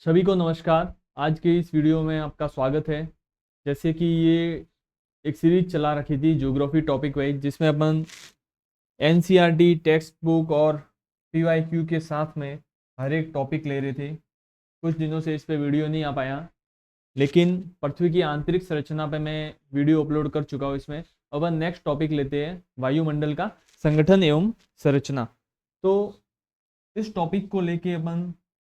सभी को नमस्कार। आज के इस वीडियो में आपका स्वागत है। जैसे कि ये एक सीरीज चला रखी थी ज्योग्राफी टॉपिक वाइज, जिसमें अपन एनसीईआरटी टेक्स्ट बुक और पीवाईक्यू के साथ में हर एक टॉपिक ले रहे थे। कुछ दिनों से इस पे वीडियो नहीं आ पाया, लेकिन पृथ्वी की आंतरिक संरचना पे मैं वीडियो अपलोड कर चुका हूँ। इसमें अपन नेक्स्ट टॉपिक लेते हैं वायुमंडल का संगठन एवं संरचना। तो इस टॉपिक को लेके अपन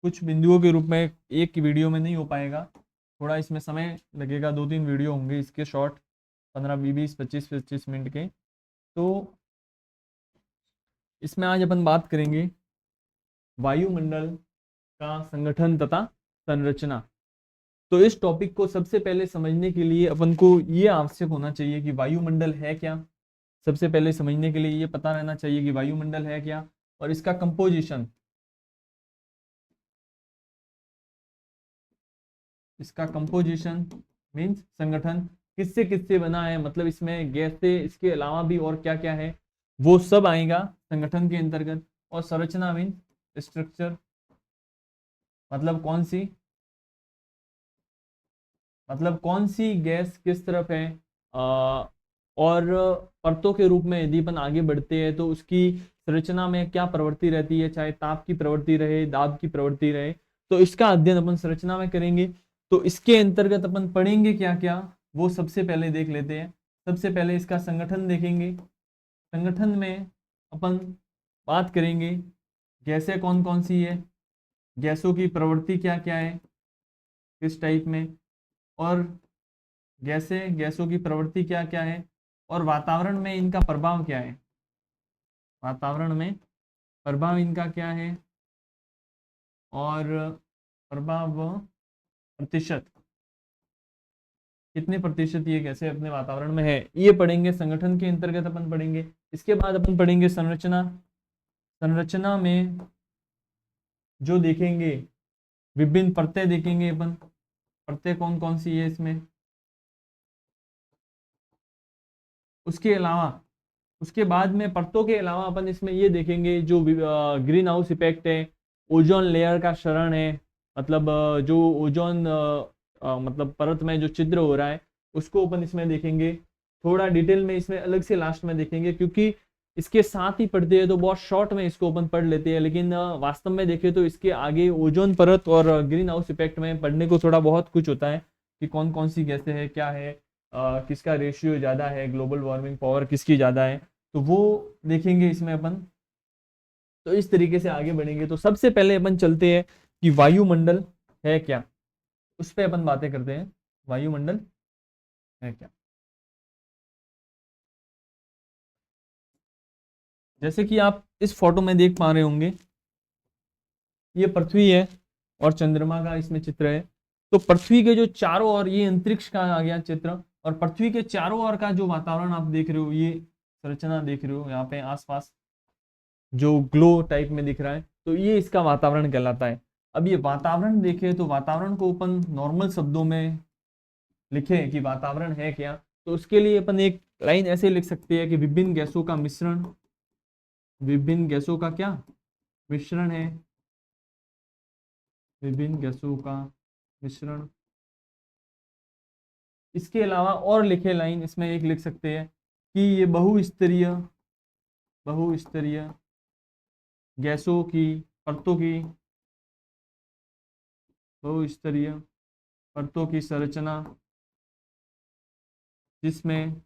कुछ बिंदुओं के रूप में एक वीडियो में नहीं हो पाएगा, थोड़ा इसमें समय लगेगा। 2-3 वीडियो होंगे इसके शॉर्ट, 15-20-25-25 मिनट के। तो इसमें आज अपन बात करेंगे वायुमंडल का संगठन तथा संरचना। तो इस टॉपिक को सबसे पहले समझने के लिए अपन को ये आवश्यक होना चाहिए कि वायुमंडल है क्या। सबसे पहले समझने के लिए ये पता रहना चाहिए कि वायुमंडल है क्या और इसका कंपोजिशन, इसका कंपोजिशन मीन्स संगठन किससे किससे बना है, मतलब इसमें गैस से इसके अलावा भी और क्या क्या है, वो सब आएगा संगठन के अंतर्गत। और संरचना मीन्स स्ट्रक्चर, मतलब कौन सी गैस किस तरफ है। और परतों के रूप में यदि अपन आगे बढ़ते हैं तो उसकी संरचना में क्या प्रवृत्ति रहती है, चाहे ताप की प्रवृत्ति रहे, दाब की प्रवृत्ति रहे, तो इसका अध्ययन अपन संरचना में करेंगे। तो इसके अंतर्गत अपन पढ़ेंगे क्या क्या, वो सबसे पहले देख लेते हैं। सबसे पहले इसका संगठन देखेंगे। संगठन में अपन बात करेंगे गैसें कौन कौन सी है, गैसों की प्रवृत्ति क्या क्या है, किस टाइप में, और गैसों की प्रवृत्ति क्या क्या है, और वातावरण में इनका प्रभाव क्या है, वातावरण में प्रभाव इनका क्या है, और प्रभाव प्रतिशत, कितने प्रतिशत ये गैसें अपने वातावरण में है, ये पढ़ेंगे। संगठन के अंतर्गत अपन पढ़ेंगे। इसके बाद अपन पढ़ेंगे संरचना। संरचना में जो देखेंगे विभिन्न परतें देखेंगे अपन, परतें कौन कौन सी है इसमें। उसके अलावा उसके बाद में परतों के अलावा अपन इसमें ये देखेंगे जो ग्रीन हाउस इफेक्ट है, ओजोन लेयर का क्षरण है, मतलब जो ओजोन मतलब परत में जो छिद्र हो रहा है उसको अपन इसमें देखेंगे। थोड़ा डिटेल में इसमें अलग से लास्ट में देखेंगे, क्योंकि इसके साथ ही पढ़ते हैं तो बहुत शॉर्ट में इसको अपन पढ़ लेते हैं, लेकिन वास्तव में देखें तो इसके आगे ओजोन परत और ग्रीन हाउस इफेक्ट में पढ़ने को थोड़ा बहुत कुछ होता है कि कौन कौन सी गैसें हैं, क्या है, किसका रेशियो ज़्यादा है, ग्लोबल वार्मिंग पावर किसकी ज़्यादा है, तो वो देखेंगे इसमें अपन। तो इस तरीके से आगे बढ़ेंगे। तो सबसे पहले अपन चलते हैं कि वायुमंडल है क्या, उस पर अपन बातें करते हैं। वायुमंडल है क्या। जैसे कि आप इस फोटो में देख पा रहे होंगे, ये पृथ्वी है और चंद्रमा का इसमें चित्र है। तो पृथ्वी के जो चारों ओर, ये अंतरिक्ष का आ गया चित्र, और पृथ्वी के चारों ओर का जो वातावरण आप देख रहे हो, ये संरचना देख रहे हो यहाँ पे आसपास जो ग्लो टाइप में दिख रहा है, तो ये इसका वातावरण कहलाता है। अब ये वातावरण देखें तो वातावरण को अपन नॉर्मल शब्दों में लिखें कि वातावरण है क्या, तो उसके लिए अपन एक लाइन ऐसे लिख सकते हैं कि विभिन्न गैसों का मिश्रण, विभिन्न गैसों का क्या मिश्रण है, विभिन्न गैसों का मिश्रण। इसके अलावा और लिखे लाइन इसमें एक लिख सकते हैं कि ये बहुस्तरीय बहुस्तरीय गैसों की परतों की, बहुस्तरीय परतों की संरचना, जिसमें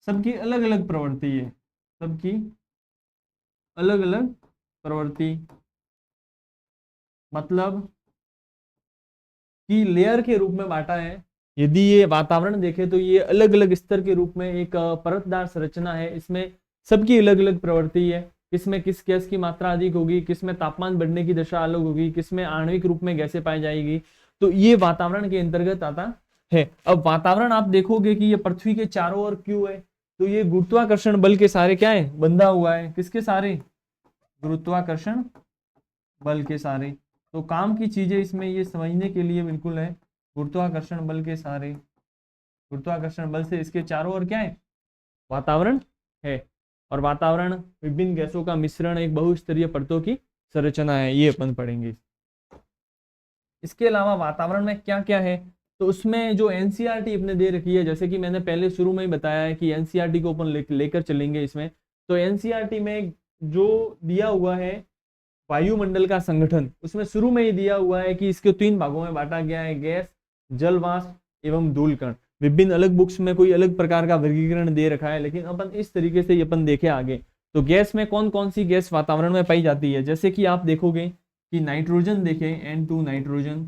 सबकी अलग अलग प्रवृत्ति है, सबकी अलग अलग प्रवृत्ति, मतलब कि लेयर के रूप में बांटा है। यदि ये वातावरण देखे तो ये अलग अलग स्तर के रूप में एक परतदार संरचना है। इसमें सबकी अलग अलग प्रवृत्ति है, किसमें किस गैस की मात्रा अधिक होगी, किसमें तापमान बढ़ने की दशा अलग होगी, किसमें आणविक रूप में गैसें पाई जाएगी, तो ये वातावरण के अंतर्गत आता है। अब वातावरण आप देखोगे कि ये पृथ्वी के चारों ओर क्यों है, तो ये गुरुत्वाकर्षण बल के सारे क्या है, बंधा हुआ है। किसके सारे, गुरुत्वाकर्षण बल के सारे। तो काम की चीजें इसमें ये समझने के लिए बिल्कुल है। गुरुत्वाकर्षण बल के सारे, गुरुत्वाकर्षण बल से इसके चारों ओर क्या है, वातावरण है। और वातावरण विभिन्न गैसों का मिश्रण एक बहुस्तरीय परतों की संरचना है, ये अपन पढ़ेंगे। इसके अलावा वातावरण में क्या क्या है, तो उसमें जो एनसीईआरटी अपने दे रखी है, जैसे कि मैंने पहले शुरू में ही बताया है कि एनसीईआरटी को अपन लेकर चलेंगे इसमें। तो एनसीईआरटी में जो दिया हुआ है वायुमंडल का संगठन, उसमें शुरू में ही दिया हुआ है कि इसके 3 भागों में बांटा गया है, गैस, जल वाष्प एवं धूलकण। विभिन्न अलग बुक्स में कोई अलग प्रकार का वर्गीकरण दे रखा है, लेकिन अपन इस तरीके से अपन देखे आगे। तो गैस में कौन कौन सी गैस वातावरण में पाई जाती है, जैसे कि आप देखोगे कि नाइट्रोजन देखें, N2 नाइट्रोजन,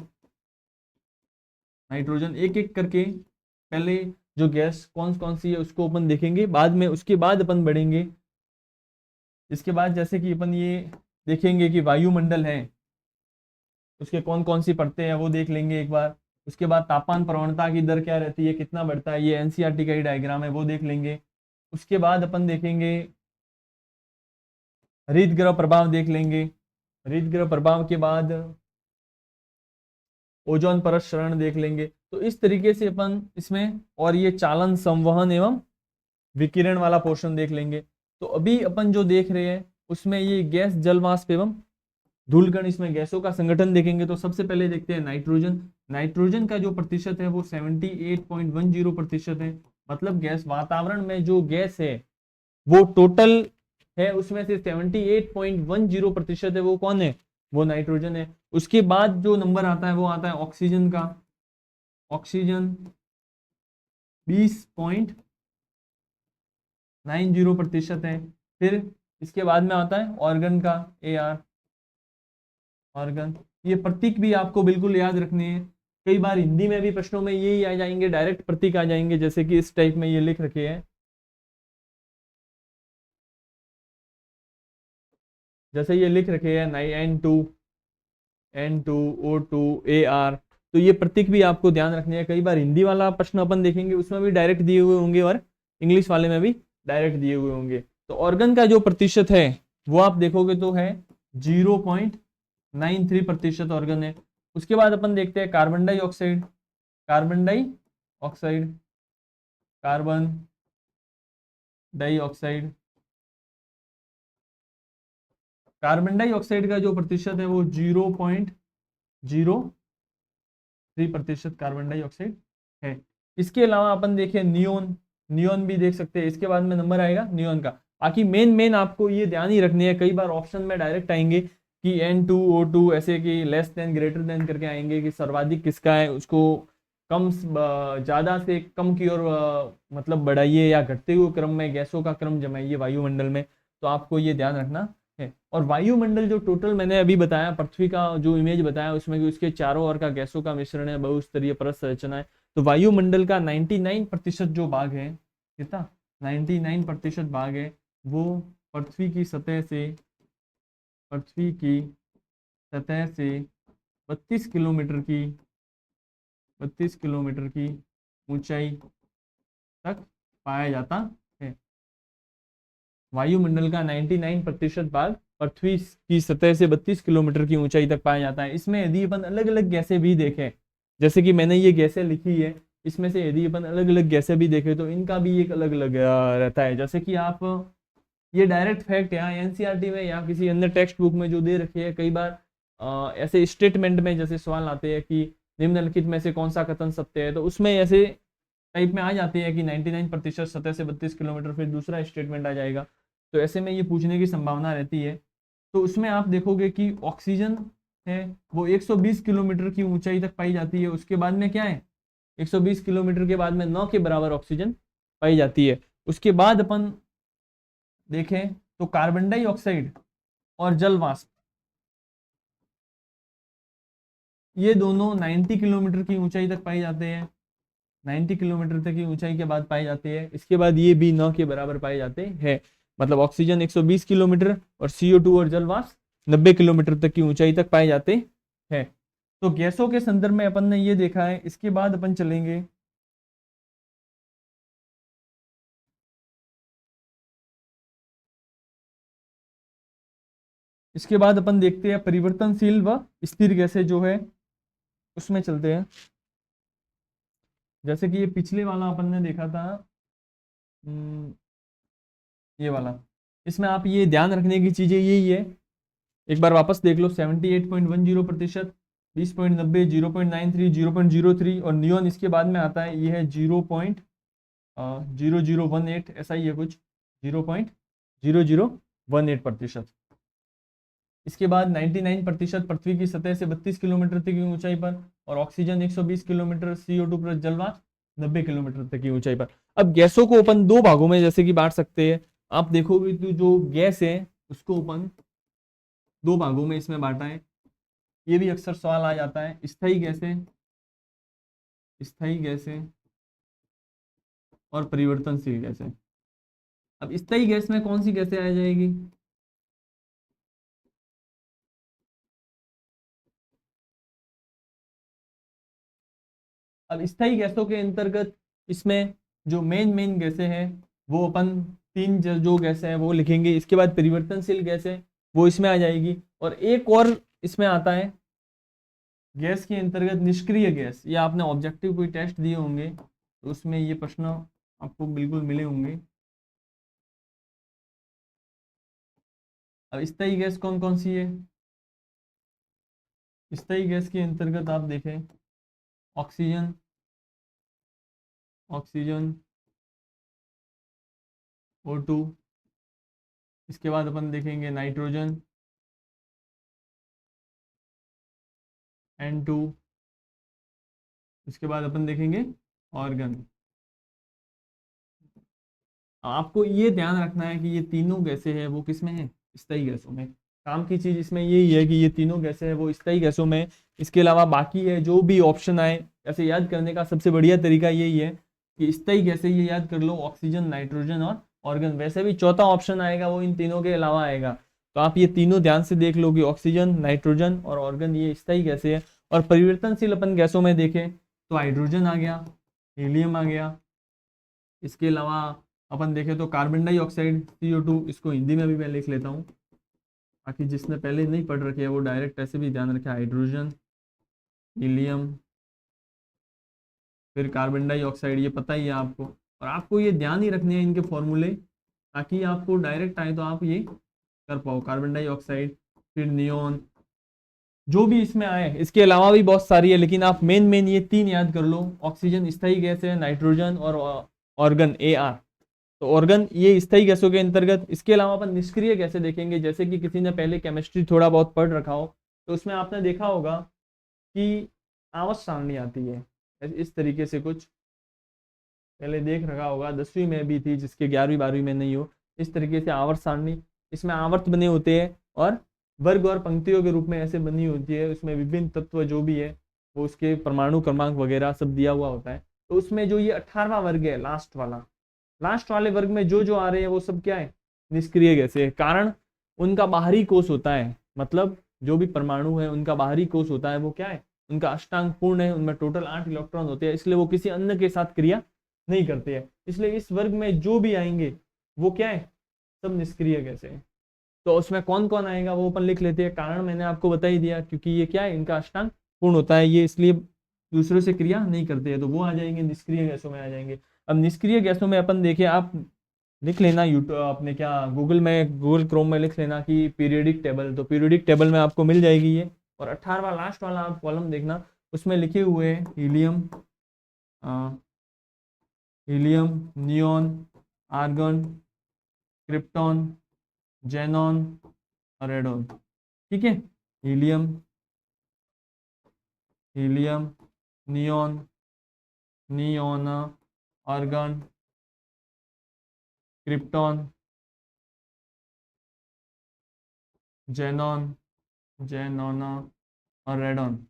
नाइट्रोजन एक एक करके पहले जो गैस कौन कौन सी है उसको अपन देखेंगे, बाद में उसके बाद अपन बढ़ेंगे। इसके बाद जैसे कि अपन ये देखेंगे कि वायुमंडल है, उसके कौन कौन सी परतें हैं वो देख लेंगे एक बार। उसके बाद तापमान प्रवणता की दर क्या रहती है, कितना बढ़ता है, ये एनसीईआरटी का ही डायग्राम है, वो देख लेंगे। उसके बाद अपन देखेंगे हरित गृह प्रभाव देख लेंगे। हरित गृह प्रभाव के बाद ओजोन परत क्षरण देख लेंगे। तो इस तरीके से अपन इसमें, और ये चालन, संवहन एवं विकिरण वाला पोर्शन देख लेंगे। तो अभी अपन जो देख रहे हैं उसमें ये गैस, जल वाष्प एवं धूलकण, इसमें गैसों का संगठन देखेंगे। तो सबसे पहले देखते हैं नाइट्रोजन। नाइट्रोजन का जो प्रतिशत है वो 78.10% है। मतलब गैस, वातावरण में जो गैस है वो टोटल है उसमें से 78.10% है, वो कौन है, वो नाइट्रोजन है। उसके बाद जो नंबर आता है वो आता है ऑक्सीजन का। ऑक्सीजन 20.90% है। फिर इसके बाद में आता है ऑर्गन का, AR, ऑर्गन। ये प्रतीक भी आपको बिल्कुल याद रखने हैं, कई बार हिंदी में भी प्रश्नों में यही आ जाएंगे, डायरेक्ट प्रतीक आ जाएंगे, जैसे कि इस टाइप में ये लिख रखे हैं, जैसे ये लिख रखे हैं N2O2AR। तो ये प्रतीक भी आपको ध्यान रखने हैं। कई बार हिंदी वाला प्रश्न अपन देखेंगे उसमें भी डायरेक्ट दिए हुए होंगे, और इंग्लिश वाले में भी डायरेक्ट दिए हुए होंगे। तो ऑर्गन का जो प्रतिशत है वो आप देखोगे तो है 0.93% ऑर्गन है। उसके बाद अपन देखते हैं carbon dioxide. Carbon dioxide, carbon dioxide, carbon dioxide का जो प्रतिशत है वो 0.03% कार्बन डाइऑक्साइड है। इसके अलावा अपन देखें नियोन, नियोन भी देख सकते हैं, इसके बाद में नंबर आएगा नियोन का। बाकी मेन आपको ये ध्यान ही रखनी है, कई बार ऑप्शन में डायरेक्ट आएंगे कि N2O2 ऐसे कि लेस देन, ग्रेटर देन करके आएंगे कि सर्वाधिक किसका है, उसको कम, ज्यादा से कम की ओर मतलब बढ़ाइए, या घटते हुए क्रम में गैसों का क्रम जमाइए वायुमंडल में। तो आपको ये ध्यान रखना है। और वायुमंडल जो टोटल मैंने अभी बताया, पृथ्वी का जो इमेज बताया उसमें कि उसके चारों ओर का गैसों का मिश्रण है, बहुस्तरीय परत संरचना है। तो वायुमंडल का 99% जो भाग है, कितना, 99% भाग है वो पृथ्वी की सतह से, पृथ्वी की सतह से 32 किलोमीटर की, 32 किलोमीटर की ऊंचाई तक पाया जाता है। वायुमंडल का 99% भाग पृथ्वी की सतह से 32 किलोमीटर की ऊंचाई तक पाया जाता है। इसमें यदि अपन अलग अलग गैसें भी देखें, जैसे कि मैंने ये गैसें लिखी है, इसमें से यदि अपन अलग अलग गैसें भी देखें तो इनका भी एक अलग अलग रहता है। जैसे कि आप, ये डायरेक्ट फैक्ट यहाँ एनसीईआरटी में या किसी अन्य टेक्स्ट बुक में जो दे रखे है, कई बार ऐसे स्टेटमेंट में जैसे सवाल आते हैं कि निम्नलिखित में से कौन सा कथन सत्य है, तो उसमें ऐसे टाइप में आ जाती है कि 99% सतह से 32 किलोमीटर, फिर दूसरा स्टेटमेंट आ जाएगा। तो ऐसे में ये पूछने की संभावना रहती है। तो उसमें आप देखोगे कि ऑक्सीजन है वो 120 किलोमीटर की ऊंचाई तक पाई जाती है। उसके बाद में क्या है, 120 किलोमीटर के बाद में 9 के बराबर ऑक्सीजन पाई जाती है। उसके बाद अपन देखें तो कार्बन डाइऑक्साइड और जल वाष्प, ये दोनों 90 किलोमीटर की ऊंचाई तक पाए जाते हैं, 90 किलोमीटर तक की ऊंचाई के बाद पाए जाते हैं। इसके बाद ये भी 9 के बराबर पाए जाते हैं। मतलब ऑक्सीजन 120 किलोमीटर और CO2 और जल वाष्प 90 किलोमीटर तक की ऊंचाई तक पाए जाते हैं। तो गैसों के संदर्भ में अपन ने ये देखा है। इसके बाद अपन चलेंगे इसके बाद अपन देखते हैं परिवर्तनशील व स्थिर गैसें जो है, उसमें चलते हैं। जैसे कि ये पिछले वाला अपन ने देखा था, ये वाला इसमें आप ये ध्यान रखने की चीजें यही है, एक बार वापस देख लो, 78.10%, 20.90, 0.93, 0.03, और नियोन इसके बाद में आता है, ये है 0.0018, ऐसा ही है कुछ, 0.0018%। इसके बाद 99% पृथ्वी की सतह से 32 किलोमीटर तक की ऊंचाई पर, और ऑक्सीजन 120 किलोमीटर, CO2 प्लस जलवाष्प 90 किलोमीटर तक की ऊंचाई पर। अब गैसों को अपन दो भागों में जैसे कि बांट सकते हैं, आप देखोगे तो जो गैस है उसको अपन दो भागों में इसमें बांटा है। ये भी अक्सर सवाल आ जाता है, स्थायी गैसें, स्थायी गैसें और परिवर्तनशील गैसें। अब स्थायी गैस में कौन सी गैसें आ जाएगी? अब स्थायी गैसों के अंतर्गत इसमें जो मेन मेन गैसें हैं वो अपन तीन जो गैसें हैं वो लिखेंगे। इसके बाद परिवर्तनशील गैसें वो इसमें आ जाएगी, और एक और इसमें आता है गैस के अंतर्गत निष्क्रिय गैस। ये आपने ऑब्जेक्टिव कोई टेस्ट दिए होंगे तो उसमें ये प्रश्न आपको बिल्कुल मिले होंगे। अब स्थायी गैस कौन कौन सी है? स्थायी गैस के अंतर्गत आप देखें, ऑक्सीजन, ऑक्सीजन, O2, इसके बाद अपन देखेंगे नाइट्रोजन, N2, इसके बाद अपन देखेंगे ऑर्गन। आपको ये ध्यान रखना है कि ये तीनों गैसें हैं वो किस में है? स्थायी गैसों में। काम की चीज इसमें यही है कि ये तीनों गैसें हैं वो स्थायी गैसों में। इसके अलावा बाकी है जो भी ऑप्शन आए, ऐसे याद करने का सबसे बढ़िया तरीका यही है कि स्थायी गैसें ये याद कर लो, ऑक्सीजन, नाइट्रोजन और ऑर्गन। वैसे भी चौथा ऑप्शन आएगा वो इन तीनों के अलावा आएगा, तो आप ये तीनों ध्यान से देख लो कि ऑक्सीजन, नाइट्रोजन और ऑर्गन ये स्थायी गैसें हैं। और परिवर्तनशील अपन गैसों में देखें तो हाइड्रोजन आ गया, हीलियम आ गया, इसके अलावा अपन देखें तो कार्बन डाइऑक्साइड, CO2, इसको हिंदी में भी मैं लिख लेता हूँ ताकि जिसने पहले नहीं पढ़ रखे है वो डायरेक्ट ऐसे भी ध्यान रखे, हाइड्रोजन, हीलियम, फिर कार्बन डाइऑक्साइड, ये पता ही है आपको। और आपको ये ध्यान ही रखने हैं इनके फॉर्मूले ताकि आपको डायरेक्ट आए तो आप ये कर पाओ। कार्बन डाइऑक्साइड, फिर नियोन, जो भी इसमें आए, इसके अलावा भी बहुत सारी है लेकिन आप मेन मेन ये तीन याद कर लो। ऑक्सीजन स्थायी गैस है, नाइट्रोजन और ऑर्गन, AR, तो ऑर्गन ये स्थायी गैसों के अंतर्गत। इसके अलावा अपन निष्क्रिय गैसें देखेंगे, जैसे कि किसी ने पहले केमिस्ट्री थोड़ा बहुत पढ़ रखा हो तो उसमें आपने देखा होगा कि आवर्त सारणी आती है इस तरीके से, कुछ पहले देख रखा होगा, 10वीं में भी थी जिसके 11वीं 12वीं में नहीं हो। इस तरीके से आवर्त सारणी, इसमें आवर्त बने होते हैं और वर्ग और पंक्तियों के रूप में ऐसे बनी होती है। उसमें विभिन्न तत्व जो भी है वो उसके परमाणु क्रमांक वगैरह सब दिया हुआ होता है। तो उसमें जो ये 18वां वर्ग है, लास्ट वाला, लास्ट वाले वर्ग में जो जो आ रहे हैं वो सब क्या है? निष्क्रिय गैसें। कारण उनका बाहरी कोष होता है, मतलब जो भी परमाणु है उनका बाहरी कोष होता है वो क्या है? उनका अष्टांग पूर्ण है, उनमें टोटल 8 इलेक्ट्रॉन होते हैं, इसलिए वो किसी अन्य के साथ क्रिया नहीं करते हैं। इसलिए इस वर्ग में जो भी आएंगे वो क्या है? सब निष्क्रिय गैसें हैं। तो उसमें कौन कौन आएगा वो अपन लिख लेते हैं। कारण मैंने आपको बता ही दिया, क्योंकि ये क्या है, इनका अष्टांग पूर्ण होता है, ये इसलिए दूसरों से क्रिया नहीं करते हैं, तो वो आ जाएंगे, निष्क्रिय गैसों में आ जाएंगे। अब निष्क्रिय गैसों में अपन देखें, आप लिख लेना यूट्यूब अपने क्या गूगल में, गूगल क्रोम में लिख लेना कि पीरियोडिक टेबल, तो पीरियोडिक टेबल में आपको मिल जाएगी ये। और 18वां लास्ट वाला आप कॉलम देखना, उसमें लिखे हुए हैं helium, helium, neon, argon, krypton, xenon और रेडॉन। ठीक है, helium, helium, neon, neon, argon, krypton, xenon, xenon और रेडॉन।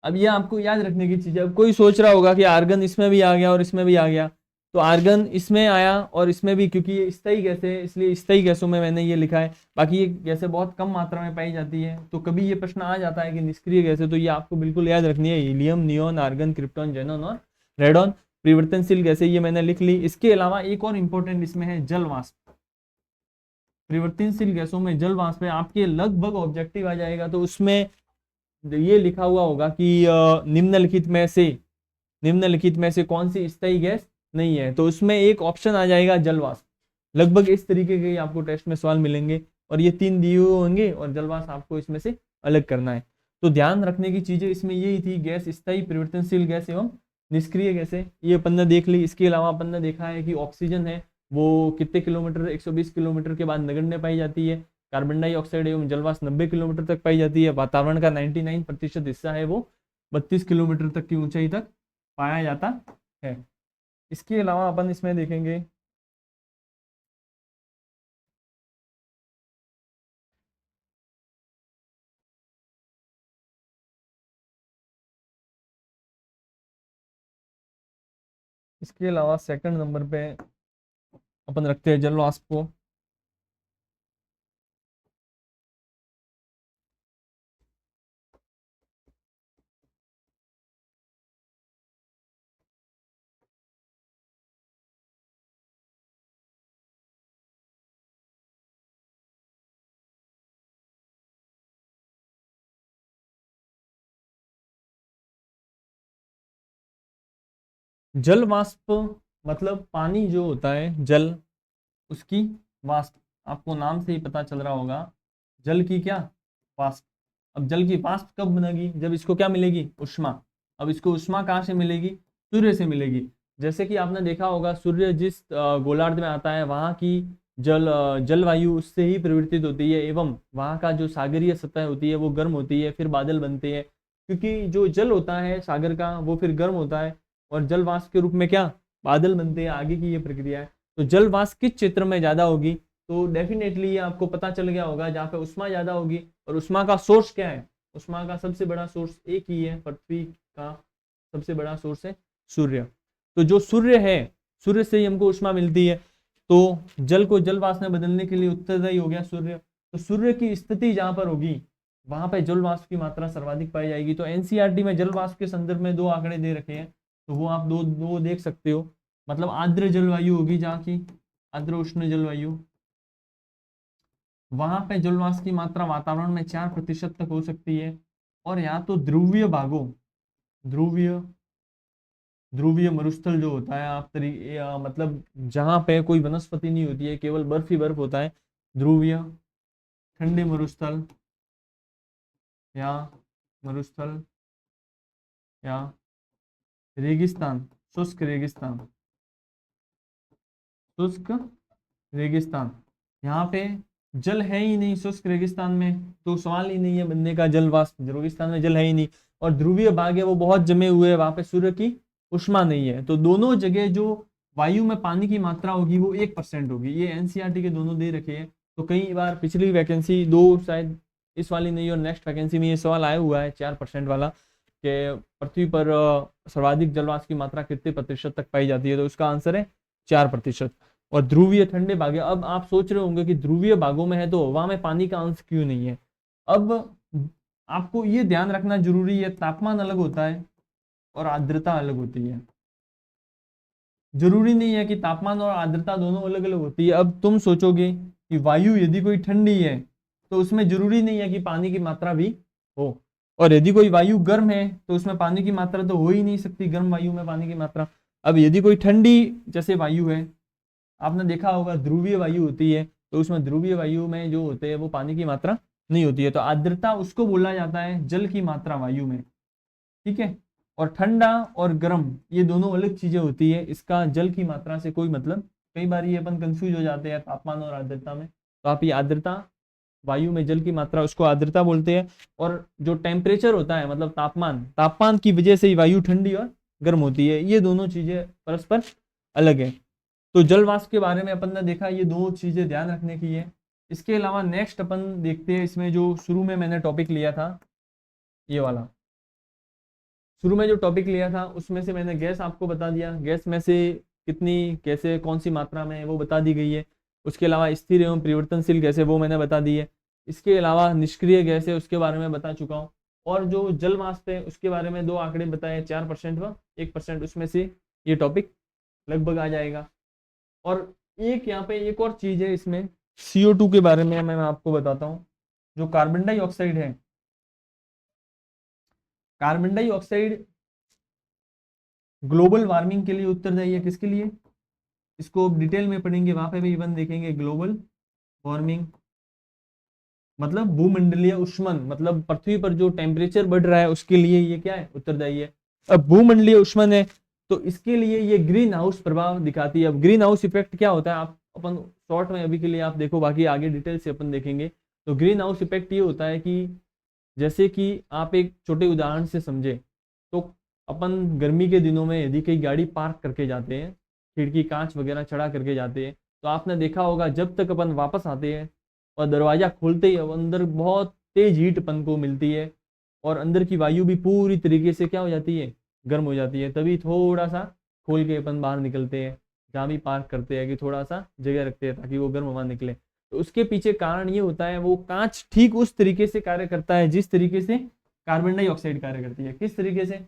अब ये आपको याद रखने की चीज है। अब कोई सोच रहा होगा कि आर्गन इसमें भी आ गया और इसमें भी आ गया, तो आर्गन इसमें आया और इसमें भी, क्योंकि ये स्थायी गैसें है इसलिए स्थायी गैसों में मैंने ये लिखा है। बाकी ये गैसें बहुत कम मात्रा में पाई जाती है, तो कभी ये प्रश्न आ जाता है कि निष्क्रिय गैसें, तो ये आपको बिल्कुल याद रखनी है, helium, neon, argon, krypton, xenon और रेडॉन। परिवर्तनशील गैसें ये मैंने लिख ली। इसके अलावा एक और इंपॉर्टेंट इसमें है जल वाष्प। परिवर्तनशील गैसों में जल वाष्प है, आपके लगभग ऑब्जेक्टिव आ जाएगा, तो उसमें ये लिखा हुआ होगा कि निम्नलिखित में से कौन सी स्थायी गैस नहीं है, तो उसमें एक ऑप्शन आ जाएगा जल वाष्प। लगभग इस तरीके के आपको टेस्ट में सवाल मिलेंगे, और ये 3 दिए हुए होंगे और जलवाष्प आपको इसमें से अलग करना है। तो ध्यान रखने की चीजें इसमें यही थी, गैस स्थायी, परिवर्तनशील गैस एवं निष्क्रिय गैसें, ये अपन ने देख ली। इसके अलावा अपन ने देखा है कि ऑक्सीजन है वो कितने किलोमीटर, 120 किलोमीटर के बाद नगण्य पाई जाती है। कार्बन डाइऑक्साइड एवं जलवाष्प 90 किलोमीटर तक पाई जाती है। वातावरण का 99% हिस्सा है वो 32 किलोमीटर तक की ऊंचाई तक पाया जाता है। इसके अलावा अपन इसमें देखेंगे इसके अलावा सेकंड नंबर पे अपन रखते हैं जल वाष्प को। जल वाष्प मतलब पानी जो होता है जल, उसकी वाष्प, आपको नाम से ही पता चल रहा होगा, जल की क्या, वाष्प। अब जल की वाष्प कब बनेगी, जब इसको क्या मिलेगी, उष्मा। अब इसको उष्मा कहाँ से मिलेगी, सूर्य से मिलेगी। जैसे कि आपने देखा होगा सूर्य जिस गोलार्ध में आता है वहां की जलवायु उससे ही परिवर्तित होती है, एवं वहां का जो सागरीय सतह होती है वो गर्म होती है, फिर बादल बनते हैं। क्योंकि जो जल होता है सागर का वो फिर गर्म होता है, और जल वाष्प के रूप में क्या, बादल बनते हैं। आगे की ये प्रक्रिया है। तो जल वाष्प किस क्षेत्र में ज्यादा होगी, तो डेफिनेटली ये आपको पता चल गया होगा जहाँ पे उष्मा ज्यादा होगी। और उष्मा का सोर्स क्या है, उष्मा का सबसे बड़ा सोर्स एक ही है, पृथ्वी का सबसे बड़ा सोर्स है सूर्य। तो जो सूर्य है, सूर्य से ही हमको उष्मा मिलती है। तो जल को जल वाष्प में बदलने के लिए उत्तरदायी हो गया सूर्य। तो सूर्य की स्थिति जहां पर होगी वहां पर जल वाष्प की मात्रा सर्वाधिक पाई जाएगी। तो एनसीईआरटी में जल वाष्प के संदर्भ में 2 आंकड़े दे रखे हैं, तो वो आप दो दो देख सकते हो। मतलब आर्द्र जलवायु होगी जहाँ की, आर्द्र उष्ण जलवायु, वहां पे जल वाष्प की मात्रा वातावरण में 4% तक हो सकती है। और यहाँ तो ध्रुवीय भागों, ध्रुवीय ध्रुवीय मरुस्थल जो होता है आप मतलब जहां पे कोई वनस्पति नहीं होती है, केवल बर्फ ही बर्फ होता है, ध्रुवीय ठंडे मरुस्थल या मरुस्थल या रेगिस्तान, शुष्क रेगिस्तान, शुष्क रेगिस्तान, यहाँ पे जल है ही नहीं शुष्क रेगिस्तान में, तो सवाल ही नहीं है बनने का जल वाष्प, रेगिस्तान में जल है ही नहीं। और ध्रुवीय भाग है वो बहुत जमे हुए हैं, वहां पे सूर्य की उष्मा नहीं है। तो दोनों जगह जो वायु में पानी की मात्रा होगी वो 1% होगी। ये एनसीईआरटी के दोनों दे रखे हैं। तो कई बार पिछली वैकेंसी दो, शायद इस वाली नहीं और नेक्स्ट वैकेंसी में ये सवाल आया हुआ है 4% वाला, कि पृथ्वी पर सर्वाधिक जलवाष्प की मात्रा कितने प्रतिशत तक पाई जाती है, तो उसका आंसर है 4%। और ध्रुवीय ठंडे भाग है। अब आप सोच रहे होंगे कि ध्रुवीय भागों में है तो हवा में पानी का अंश क्यों नहीं है। अब आपको ये ध्यान रखना जरूरी है, तापमान अलग होता है और आर्द्रता अलग होती है। जरूरी नहीं है कि तापमान और आर्द्रता दोनों अलग अलग होती है। अब तुम सोचोगे कि वायु यदि कोई ठंडी है तो उसमें जरूरी नहीं है कि पानी की मात्रा भी हो, और यदि कोई वायु गर्म है तो उसमें पानी की मात्रा तो हो ही नहीं सकती, गर्म वायु में पानी की मात्रा। अब यदि कोई ठंडी जैसे वायु है, आपने देखा होगा ध्रुवीय वायु होती है, तो उसमें ध्रुवीय वायु में जो होते हैं वो पानी की मात्रा नहीं होती है। तो आर्द्रता उसको बोला जाता है जल की मात्रा वायु में, ठीक है। और ठंडा और गर्म ये दोनों अलग चीजें होती है, इसका जल की मात्रा से कोई मतलब। कई बार ये अपन कंफ्यूज हो जाते हैं तापमान और आर्द्रता में। तो आप ये आर्द्रता, वायु में जल की मात्रा, उसको आर्द्रता बोलते हैं। और जो टेम्परेचर होता है मतलब तापमान, तापमान की वजह से ही वायु ठंडी और गर्म होती है। ये दोनों चीजें परस्पर अलग है। तो जल वाष्प के बारे में अपन ने देखा, ये दो चीजें ध्यान रखने की है। इसके अलावा नेक्स्ट अपन देखते हैं, इसमें जो शुरू में मैंने टॉपिक लिया था ये वाला, शुरू में जो टॉपिक लिया था उसमें से मैंने गैस आपको बता दिया, गैस में से कितनी कैसे कौन सी मात्रा में है वो बता दी गई है। उसके अलावा स्थिर एवं परिवर्तनशील गैस है वो मैंने बता दी है। इसके अलावा निष्क्रिय गैस है उसके बारे में बता चुका हूँ। और जो जल वाष्प है उसके बारे में 2 आंकड़े बताए, 4% व 1%, उसमें से ये टॉपिक लगभग आ जाएगा। और एक यहाँ पे एक और चीज है इसमें, CO2 के बारे में मैं आपको बताता हूँ। जो कार्बन डाइऑक्साइड है, कार्बन डाइऑक्साइड ग्लोबल वार्मिंग के लिए उत्तरदायी है, किसके लिए, इसको डिटेल में पढ़ेंगे, वहां पे भी इवन देखेंगे ग्लोबल वार्मिंग मतलब भूमंडलीय उष्मन, मतलब पृथ्वी पर जो टेम्परेचर बढ़ रहा है उसके लिए ये क्या है, उत्तरदायी है। अब भूमंडलीय उष्मन है तो इसके लिए ये ग्रीन हाउस प्रभाव दिखाती है। अब ग्रीन हाउस इफेक्ट क्या होता है, आप अपन शॉर्ट में अभी के लिए आप देखो, बाकी आगे डिटेल से अपन देखेंगे। तो ग्रीन हाउस इफेक्ट ये होता है कि जैसे कि आप एक छोटे उदाहरण से समझे, तो अपन गर्मी के दिनों में यदि कहीं गाड़ी पार्क करके जाते हैं, खिड़की कांच वगैरह चढ़ा करके जाते हैं, तो आपने देखा होगा जब तक अपन वापस आते हैं और दरवाजा खोलते ही अंदर बहुत तेज हीट अपन को मिलती है और अंदर की वायु भी पूरी तरीके से क्या हो जाती है, गर्म हो जाती है। तभी थोड़ा सा खोल के अपन बाहर निकलते हैं, जहाँ भी पार्क करते हैं कि थोड़ा सा जगह रखते हैं ताकि वो गर्म हवा निकले। तो उसके पीछे कारण ये होता है, वो कांच ठीक उस तरीके से कार्य करता है जिस तरीके से कार्बन डाइऑक्साइड कार्य करती है। किस तरीके से,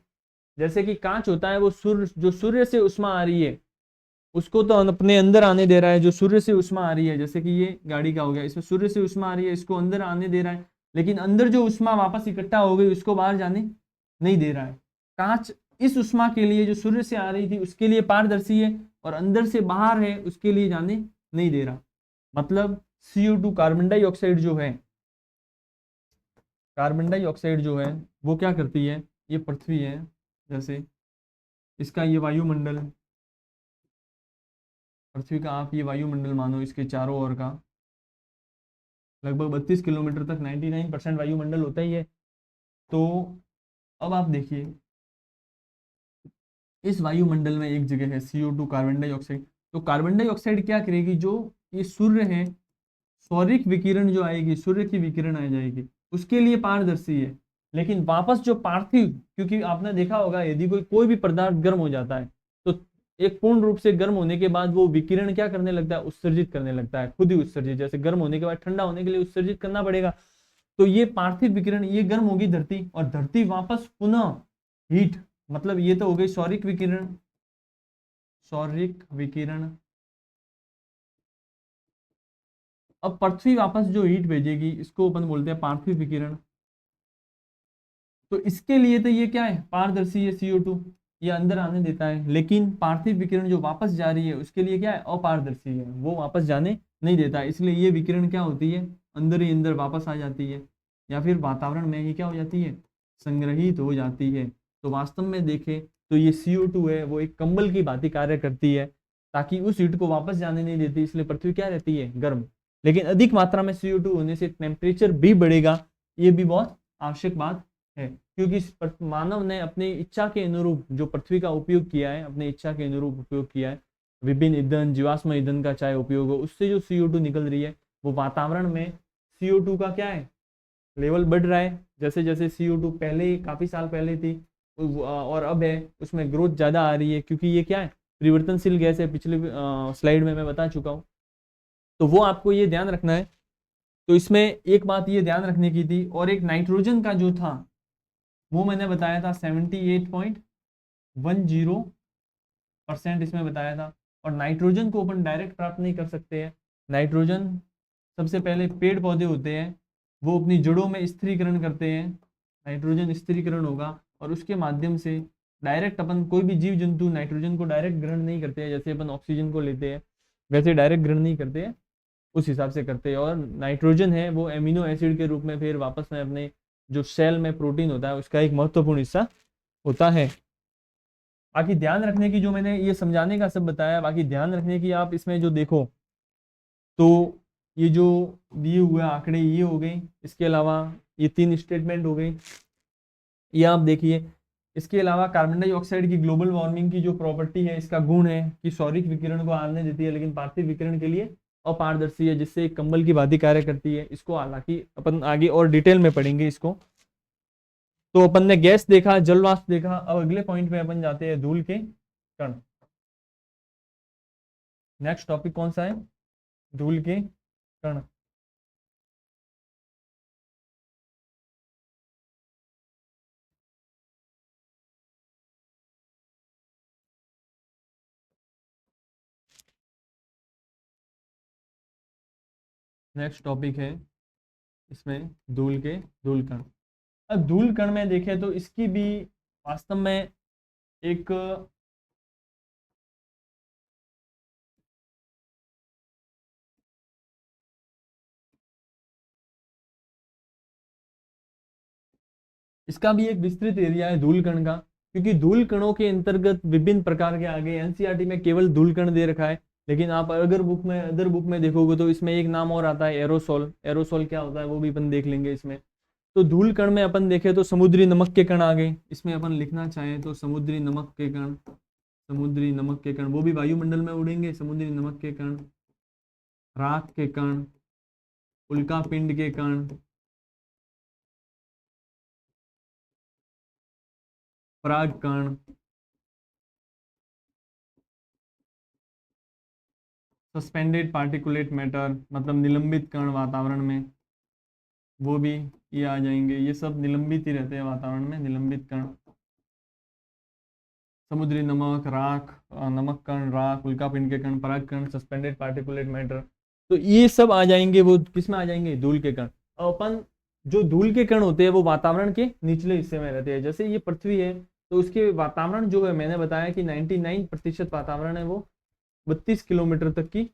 जैसे कि कांच होता है वो सूर्य से उष्मा आ रही है उसको तो अपने अंदर आने दे रहा है, जो सूर्य से उष्मा आ रही है, जैसे कि ये गाड़ी का हो गया, इसमें सूर्य से उष्मा आ रही है, इसको अंदर आने दे रहा है, लेकिन अंदर जो उष्मा वापस इकट्ठा हो गई उसको बाहर जाने नहीं दे रहा है। कांच इस उष्मा के लिए जो सूर्य से आ रही थी उसके लिए पारदर्शी है और अंदर से बाहर है उसके लिए जाने नहीं दे रहा। मतलब CO2 कार्बन डाइऑक्साइड जो है, कार्बन डाइऑक्साइड जो है वो क्या करती है, ये पृथ्वी है जैसे, इसका ये वायुमंडल, पृथ्वी का आप ये वायुमंडल मानो, इसके चारों ओर का लगभग 32 किलोमीटर तक 99% वायुमंडल होता ही है। तो अब आप देखिए इस वायुमंडल में एक जगह है CO2 कार्बन डाइऑक्साइड। तो कार्बन डाइऑक्साइड क्या करेगी, जो ये सूर्य है, सौरिक विकिरण जो आएगी, सूर्य की विकिरण आ जाएगी, उसके लिए पारदर्शी है। लेकिन वापस जो पार्थिव, क्योंकि आपने देखा होगा यदि कोई भी पदार्थ गर्म हो जाता है तो एक पूर्ण रूप से गर्म होने के बाद वो विकिरण क्या करने लगता है, उत्सर्जित करने लगता है, खुद ही उत्सर्जित, जैसे गर्म होने के बाद ठंडा होने के लिए उत्सर्जित करना पड़ेगा। तो ये पार्थिव विकिरण, ये गर्म होगी धरती और धरती वापस पुनः हीट, मतलब ये तो हो गई सौरिक विकिरण, सौरिक विकिरण। अब पृथ्वी वापस जो हीट भेजेगी इसको अपन बोलते हैं पार्थिव विकिरण। तो इसके लिए तो ये क्या है, पारदर्शी है CO2, ये अंदर आने देता है, लेकिन पार्थिव विकिरण जो वापस जा रही है उसके लिए क्या है, अपारदर्शी है, वो वापस जाने नहीं देता। इसलिए ये विकिरण क्या होती है, अंदर ही अंदर वापस आ जाती है या फिर वातावरण में ही क्या हो जाती है, संग्रहित हो जाती है। तो वास्तव में देखें तो ये CO2 है वो एक कंबल की भांति कार्य करती है ताकि उस हीट को वापस जाने नहीं देती, इसलिए पृथ्वी क्या रहती है, गर्म। लेकिन अधिक मात्रा में CO2 होने से टेम्परेचर भी बढ़ेगा, ये भी बहुत आवश्यक बात है, क्योंकि मानव ने अपनी इच्छा के अनुरूप जो पृथ्वी का उपयोग किया है, अपनी इच्छा के अनुरूप उपयोग किया है, विभिन्न ईंधन, जीवाश्म ईंधन का चाहे उपयोग हो, उससे जो CO2 निकल रही है वो वातावरण में CO2 का क्या है, लेवल बढ़ रहा है। जैसे जैसे CO2 पहले काफी साल पहले थी और अब है, उसमें ग्रोथ ज्यादा आ रही है, क्योंकि ये क्या है, परिवर्तनशील गैस है, पिछले स्लाइड में मैं बता चुका हूँ। तो वो आपको ये ध्यान रखना है। तो इसमें एक बात ये ध्यान रखने की थी, और एक नाइट्रोजन का जो था वो मैंने बताया था 78.10% इसमें बताया था। और नाइट्रोजन को अपन डायरेक्ट प्राप्त नहीं कर सकते हैं। नाइट्रोजन सबसे पहले पेड़ पौधे होते हैं वो अपनी जड़ों में स्थिरीकरण करते हैं, नाइट्रोजन स्थिरीकरण होगा और उसके माध्यम से डायरेक्ट अपन, कोई भी जीव जंतु नाइट्रोजन को डायरेक्ट ग्रहण नहीं करते हैं, जैसे अपन ऑक्सीजन को लेते हैं वैसे डायरेक्ट ग्रहण नहीं करते हैं, उस हिसाब से करते हैं। और नाइट्रोजन है वो एमिनो एसिड के रूप में फिर वापस में अपने जो सेल में प्रोटीन होता है उसका एक महत्वपूर्ण हिस्सा होता है। बाकी ध्यान रखने की, जो मैंने ये समझाने का सब बताया, बाकी ध्यान रखने की आप इसमें जो देखो तो ये जो दिए हुए आंकड़े ये हो गए, इसके अलावा ये 3 स्टेटमेंट हो गई, ये आप देखिए। इसके अलावा कार्बन डाइऑक्साइड की ग्लोबल वार्मिंग की जो प्रॉपर्टी है, इसका गुण है कि सौरिक विकिरण को आने देती है लेकिन पार्थिव विकिरण के लिए अपारदर्शी है, जिससे एक कंबल की भांति कार्य करती है। इसको हालांकि अपन आगे और डिटेल में पढ़ेंगे इसको। तो अपन ने गैस देखा, जल वाष्प देखा, अब अगले पॉइंट पे अपन जाते हैं धूल के कण। नेक्स्ट टॉपिक कौन सा है, धूल के कण। नेक्स्ट टॉपिक है इसमें धूल कण। अब धूल कण में देखें तो इसकी भी वास्तव में एक इसका भी एक विस्तृत एरिया है धूल कण का, क्योंकि धूल कणों के अंतर्गत विभिन्न प्रकार के आगे एनसीईआरटी में केवल धूल कण दे रखा है, लेकिन आप अगर अदर बुक में देखोगे तो इसमें एक नाम और आता है एरोसोल। एरोसोल क्या होता है वो भी अपन देख लेंगे इसमें। तो धूल कण में अपन देखें तो समुद्री नमक के कण आ गए, इसमें अपन लिखना चाहें तो समुद्री नमक के कण, समुद्री नमक के कण वो भी वायुमंडल में उड़ेंगे। समुद्री नमक के कण, राख के कण, उल्का पिंड के कण, पराग कण, सस्पेंडेड पार्टिकुलेट मैटर मतलब निलंबित कण वातावरण में, वो भी ये आ जाएंगे। ये सब निलंबित ही रहते हैं वातावरण में, निलंबित कण। समुद्री नमक, राख, नमक कण, राख, उल्का पिंड के कण, पराग कण, सस्पेंडेड पार्टिकुलेट मैटर, तो ये सब आ जाएंगे। वो किस में आ जाएंगे? धूल के कण। अब अपन जो धूल के कण होते हैं वो वातावरण के निचले हिस्से में रहते हैं। जैसे ये पृथ्वी है तो उसके वातावरण जो है, मैंने बताया कि 99% वातावरण है वो 32 किलोमीटर तक की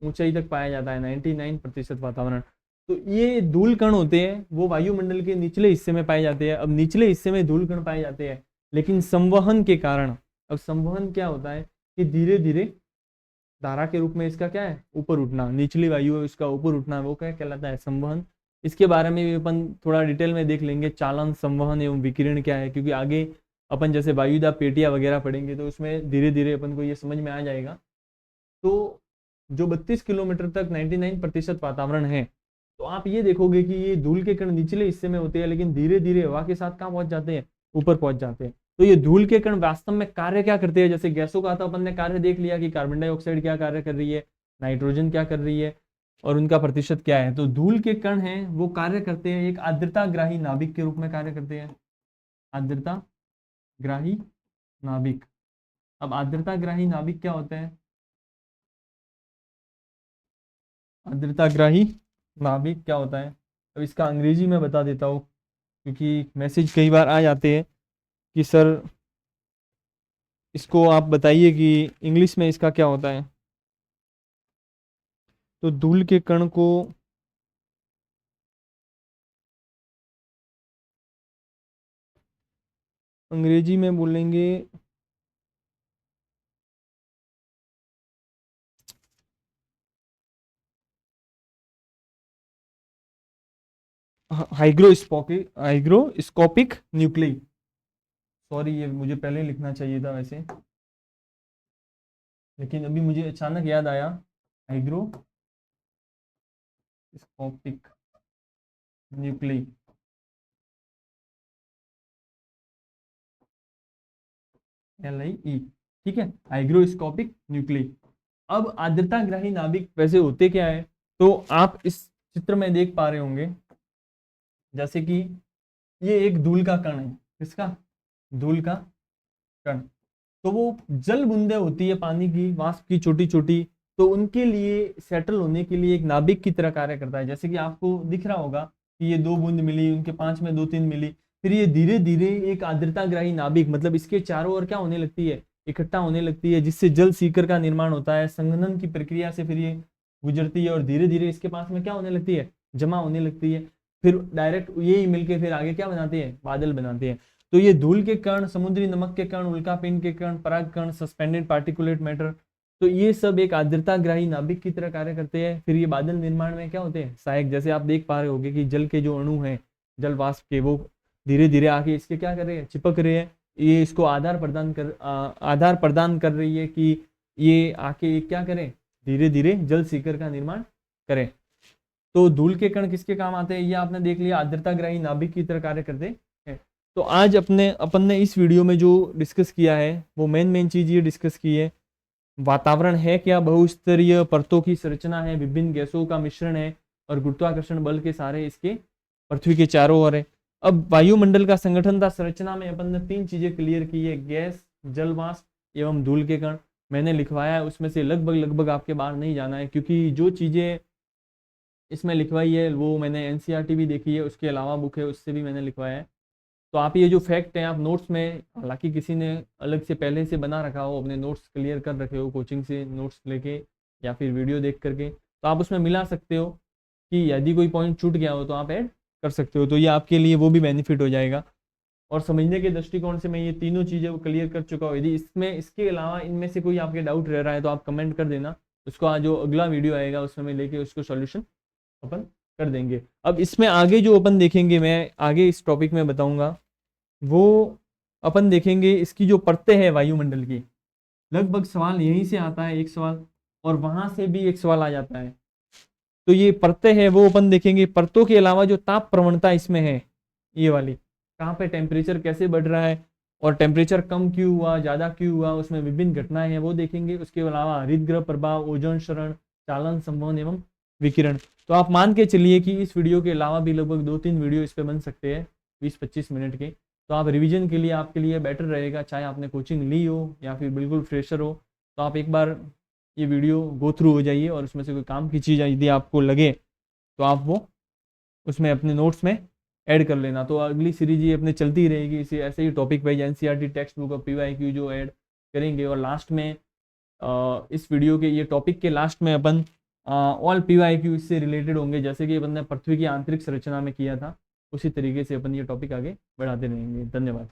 ऊंचाई तक पाया जाता है, 99% वातावरण। तो ये धूल कण होते हैं वो वायुमंडल के निचले हिस्से में पाए जाते हैं। अब निचले हिस्से में धूल कण पाए जाते हैं, लेकिन संवहन के कारण, अब संवहन क्या होता है कि धीरे धीरे धारा के रूप में इसका क्या है? ऊपर उठना। निचली वायु है इसका ऊपर उठना, वो क्या कहलाता है? संवहन। इसके बारे में भी अपन थोड़ा डिटेल में देख लेंगे, चालन, संवहन एवं विकिरण क्या है, क्योंकि आगे अपन जैसे वायुदा पेटियां वगैरह पढ़ेंगे तो उसमें धीरे धीरे अपन को ये समझ में आ जाएगा। तो जो 32 किलोमीटर तक 99% वातावरण है, तो आप ये देखोगे कि ये धूल के कण निचले हिस्से में होते हैं, लेकिन धीरे धीरे हवा के साथ कहाँ पहुंच जाते हैं? ऊपर पहुंच जाते हैं। तो ये धूल के कण वास्तव में कार्य क्या करते हैं? जैसे गैसों का तो अपन ने कार्य देख लिया कि कार्बन डाइऑक्साइड क्या कार्य कर रही है, नाइट्रोजन क्या कर रही है और उनका प्रतिशत क्या है। तो धूल के कण हैं वो कार्य करते हैं एक आर्द्रताग्राही नाभिक के रूप में कार्य करते हैं, आर्द्रताग्राही नाभिक। अब आर्द्रताग्राही नाभिक क्या होता है? आर्द्रताग्राही नाभिक क्या होता है? अब इसका अंग्रेजी में बता देता हूँ, क्योंकि मैसेज कई बार आ जाते हैं कि सर इसको आप बताइए कि इंग्लिश में इसका क्या होता है। तो धूल के कण को अंग्रेजी में बोलेंगे हाइग्रोस्कोपिक न्यूक्ली। सॉरी, ये मुझे पहले लिखना चाहिए था वैसे, लेकिन अभी मुझे अचानक याद आया। हाइग्रोस्कोपिक न्यूक्ली, LIE, ठीक है, हाइग्रोस्कोपिक न्यूक्ली। अब आर्द्रताग्राही नाभिक वैसे होते क्या है, तो आप इस चित्र में देख पा रहे होंगे जैसे कि ये एक धूल का कण है। किसका? धूल का कण। तो वो जल बूंदे होती है पानी की, वाष्प की छोटी छोटी, तो उनके लिए सेटल होने के लिए एक नाभिक की तरह कार्य करता है। जैसे कि आपको दिख रहा होगा कि ये 2 बूंद मिली, उनके 5 में 2-3 मिली, फिर ये धीरे धीरे एक आर्द्रताग्राही नाभिक मतलब इसके चारों ओर क्या होने लगती है? इकट्ठा होने लगती है, जिससे जल सीकर का निर्माण होता है। संघनन की प्रक्रिया से फिर ये गुजरती है और धीरे धीरे इसके पास में क्या होने लगती है? जमा होने लगती है। फिर डायरेक्ट यही मिलके फिर आगे क्या बनाते हैं? बादल बनाते हैं। तो ये धूल के कण, समुद्री नमक के कण, उल्का पिंड के कण, पराग कण, सस्पेंडेड पार्टिकुलेट मैटर, तो ये सब एक आर्द्रताग्राही नाभिक की तरह कार्य करते हैं। फिर ये बादल निर्माण में क्या होते हैं? सहायक। जैसे आप देख पा रहे होंगे कि जल के जो अणु हैं, जल वाष्प के, वो धीरे धीरे आके इसके क्या कर रहे हैं? चिपक रहे हैं। ये इसको आधार प्रदान कर रही है कि ये आके क्या करें? धीरे धीरे जल सीकर का निर्माण करें। तो धूल के कण किसके काम आते हैं? ये आपने देख लिया, आर्द्रताग्राही नाभिक की तरह कार्य करते हैं। तो आज अपन ने इस वीडियो में जो डिस्कस किया है वो मेन चीज ये डिस्कस की है, वातावरण है क्या? बहुस्तरीय परतों की संरचना है, विभिन्न गैसों का मिश्रण है और गुरुत्वाकर्षण बल के सारे इसके पृथ्वी के चारों ओर है। अब वायुमंडल का संगठन था, संरचना में अपन ने 3 चीजें क्लियर की है, गैस, जल वाष्प एवं धूल के कण। मैंने लिखवाया है, उसमें से लगभग आपके बाहर नहीं जाना है, क्योंकि जो चीजें इसमें लिखवाई है वो मैंने NCERT भी देखी है, उसके अलावा बुक है उससे भी मैंने लिखवाया है। तो आप ये जो फैक्ट हैं आप नोट्स में, हालांकि किसी ने अलग से पहले से बना रखा हो, अपने नोट्स क्लियर कर रखे हो कोचिंग से नोट्स लेके या फिर वीडियो देख करके, तो आप उसमें मिला सकते हो कि यदि कोई पॉइंट छूट गया हो तो आप ऐड कर सकते हो। तो ये आपके लिए वो भी बेनिफिट हो जाएगा। और समझने के दृष्टिकोण से मैं ये तीनों चीज़ें को क्लियर कर चुका हूँ। यदि इसके अलावा इनमें से कोई आपके डाउट रह रहा है तो आप कमेंट कर देना, उसको आज जो अगला वीडियो आएगा उसमें मैं लेके उसको सॉल्यूशन अपन कर देंगे। अब इसमें आगे जो अपन देखेंगे, मैं आगे इस टॉपिक में बताऊंगा, वो अपन देखेंगे इसकी जो परतें हैं वायुमंडल की। लगभग सवाल यहीं से आता है एक सवाल, और वहां से भी एक सवाल आ जाता है। तो ये परतें हैं वो अपन देखेंगे। परतों के अलावा जो ताप प्रवणता इसमें है, ये वाली, कहाँ पे टेम्परेचर कैसे बढ़ रहा है और टेम्परेचर कम क्यों हुआ, ज़्यादा क्यों हुआ, उसमें विभिन्न घटनाएं हैं वो देखेंगे। उसके अलावा हरितगृह प्रभाव, ओजोन क्षरण, चालन संवहन एवं विकिरण। तो आप मान के चलिए कि इस वीडियो के अलावा भी लगभग 2-3 वीडियो इस पर बन सकते हैं 20-25 मिनट के। तो आप रिवीजन के लिए आपके लिए बेटर रहेगा, चाहे आपने कोचिंग ली हो या फिर बिल्कुल फ्रेशर हो, तो आप एक बार ये वीडियो गो थ्रू हो जाइए और उसमें से कोई काम की चीज़ यदि आपको लगे तो आप वो उसमें अपने नोट्स में ऐड कर लेना। तो अगली सीरीज ये अपने चलती रहेगी, इसी ऐसे ही topic wise NCERT text book और पीवाईक्यू जो ऐड करेंगे। और लास्ट में इस वीडियो के ये टॉपिक के लास्ट में अपन ऑल पीवाईक्यू इससे रिलेटेड होंगे, जैसे कि अपन ने पृथ्वी की आंतरिक संरचना में किया था, उसी तरीके से अपन ये टॉपिक आगे बढ़ाते रहेंगे। धन्यवाद।